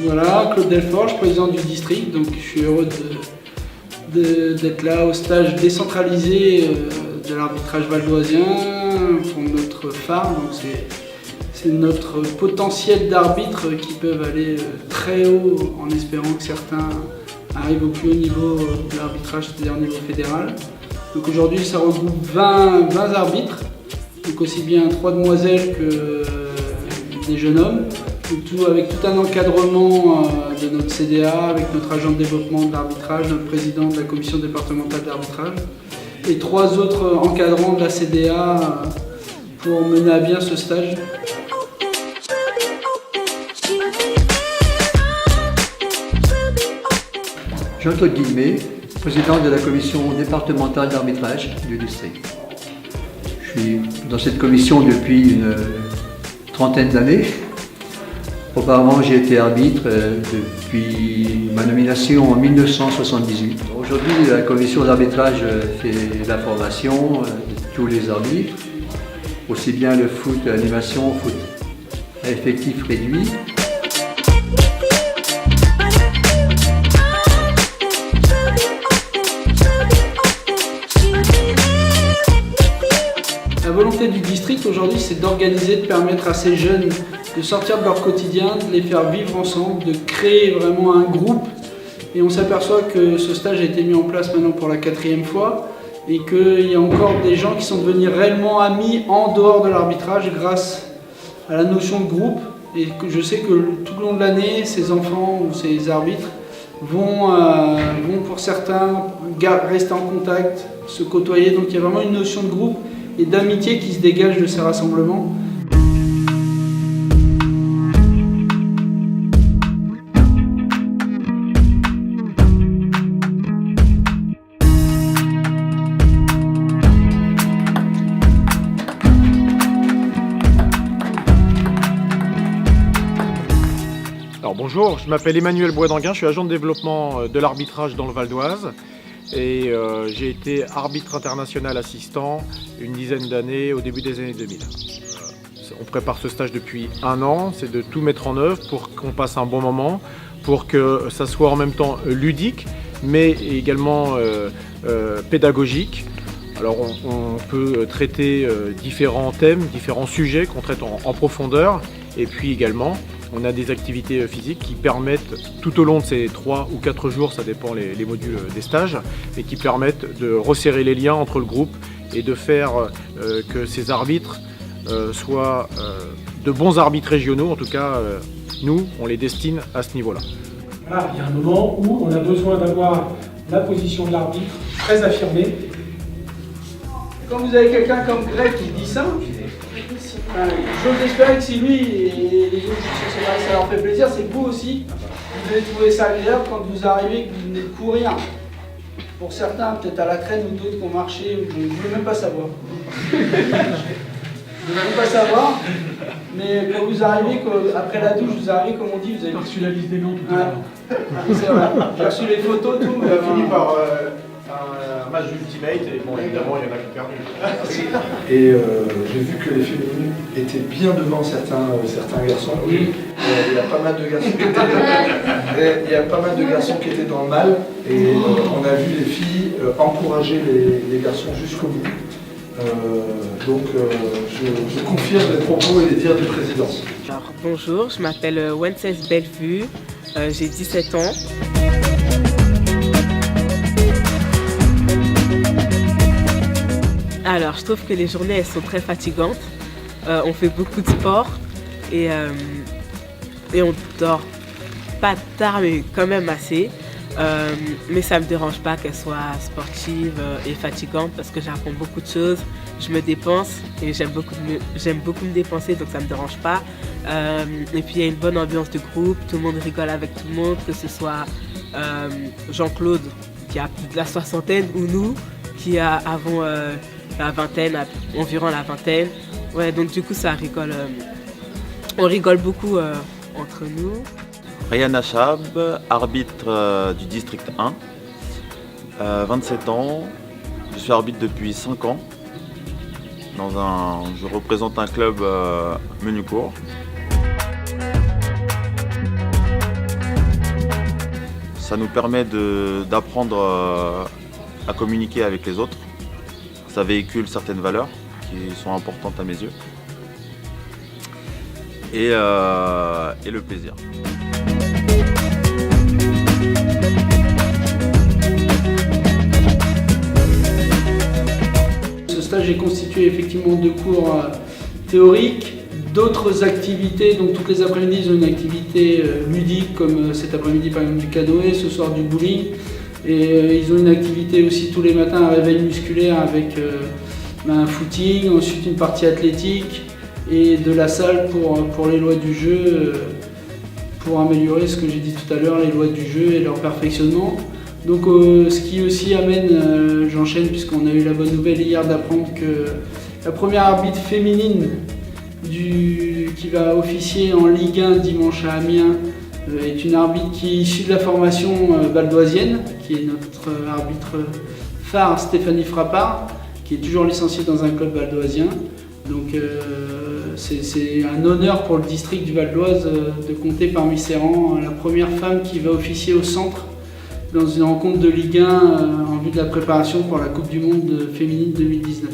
Voilà, Claude Delforge, président du district, donc je suis heureux d'être là au stage décentralisé de l'arbitrage valdoisien pour notre phare. Donc c'est notre potentiel d'arbitres qui peuvent aller très haut en espérant que certains arrivent au plus haut niveau de l'arbitrage, c'est-à-dire au niveau fédéral. Donc aujourd'hui ça regroupe 20 arbitres, donc aussi bien 3 demoiselles que des jeunes hommes. Avec tout un encadrement de notre CDA, avec notre agent de développement de l'arbitrage, notre président de la commission départementale d'arbitrage et 3 autres encadrants de la CDA pour mener à bien ce stage. Jean-Claude Guillemet, président de la commission départementale d'arbitrage du district. Je suis dans cette commission depuis une trentaine d'années. Auparavant, j'ai été arbitre depuis ma nomination en 1978. Aujourd'hui, la commission d'arbitrage fait la formation de tous les arbitres, aussi bien le foot animation, foot à effectif réduit. La volonté du district aujourd'hui, c'est d'organiser, de permettre à ces jeunes de sortir de leur quotidien, de les faire vivre ensemble, de créer vraiment un groupe. Et on s'aperçoit que ce stage a été mis en place maintenant pour la 4e fois et qu'il y a encore des gens qui sont devenus réellement amis en dehors de l'arbitrage grâce à la notion de groupe. Et que je sais que tout le long de l'année, ces enfants ou ces arbitres vont pour certains rester en contact, se côtoyer. Donc il y a vraiment une notion de groupe et d'amitié qui se dégage de ces rassemblements. Alors bonjour, je m'appelle Emmanuel Boisdanguin, je suis agent de développement de l'arbitrage dans le Val d'Oise et j'ai été arbitre international assistant une dizaine d'années au début des années 2000. On prépare ce stage depuis 1 an, c'est de tout mettre en œuvre pour qu'on passe un bon moment, pour que ça soit en même temps ludique mais également pédagogique. Alors on peut traiter différents thèmes, différents sujets qu'on traite en profondeur et puis également on a des activités physiques qui permettent tout au long de ces 3 ou 4 jours, ça dépend les modules des stages, et qui permettent de resserrer les liens entre le groupe et de faire que ces arbitres soient de bons arbitres régionaux. En tout cas, nous, on les destine à ce niveau-là. Voilà, il y a un moment où on a besoin d'avoir la position de l'arbitre très affirmée. Quand vous avez quelqu'un comme Greg qui dit ça, j'ose espérer que si lui et les autres ça leur fait plaisir, c'est que vous aussi, vous allez trouver ça agréable quand vous arrivez et que vous venez de courir. Pour certains, peut-être à la traîne ou d'autres qui ont marché, je ne veux même pas savoir. Je ne veux même pas savoir, mais quand vous arrivez, après la douche, vous arrivez, comme on dit, vous avez reçu la liste des noms tout à l'heure. C'est vrai, j'ai reçu les photos, tout. On a fini par un match d'ultimate et bon, évidemment, il y en a qui ont perdu. Et j'ai vu que les féminines étaient bien devant certains garçons. Il y a pas mal de garçons qui étaient dans le mal et on a vu les filles encourager les garçons jusqu'au bout. Donc je confirme les propos et les dires du président. Alors, bonjour, je m'appelle Wences Bellevue, j'ai 17 ans. Alors, je trouve que les journées, elles sont très fatigantes. On fait beaucoup de sport et on dort pas tard, mais quand même assez. Mais ça me dérange pas qu'elle soit sportive et fatigante parce que j'apprends beaucoup de choses. Je me dépense et j'aime beaucoup me dépenser, donc ça me dérange pas. Et puis il y a une bonne ambiance de groupe, tout le monde rigole avec tout le monde, que ce soit Jean-Claude qui a plus de la soixantaine ou nous qui avons la vingtaine, environ la vingtaine. Ouais, donc du coup ça rigole, on rigole beaucoup entre nous. Ryan Achab, arbitre du district 1, 27 ans, je suis arbitre depuis 5 ans. Je représente un club Menucourt. Ça nous permet d'apprendre à communiquer avec les autres. Ça véhicule certaines valeurs qui sont importantes à mes yeux. Et le plaisir. Ce stage est constitué effectivement de cours théoriques, d'autres activités, donc toutes les après-midi ils ont une activité ludique comme cet après-midi par exemple du canoë, ce soir du bowling. Et ils ont une activité aussi tous les matins, un réveil musculaire avec un footing, ensuite une partie athlétique et de la salle pour les lois du jeu, pour améliorer ce que j'ai dit tout à l'heure, les lois du jeu et leur perfectionnement. Donc ce qui aussi amène, j'enchaîne puisqu'on a eu la bonne nouvelle hier d'apprendre que la première arbitre féminine qui va officier en Ligue 1 dimanche à Amiens est une arbitre qui est issue de la formation valdoisienne, qui est notre arbitre phare Stéphanie Frappard, qui est toujours licenciée dans un club valdoisien. Donc c'est un honneur pour le district du Val d'Oise de compter parmi ses rangs la première femme qui va officier au centre dans une rencontre de Ligue 1 en vue de la préparation pour la Coupe du Monde féminine 2019.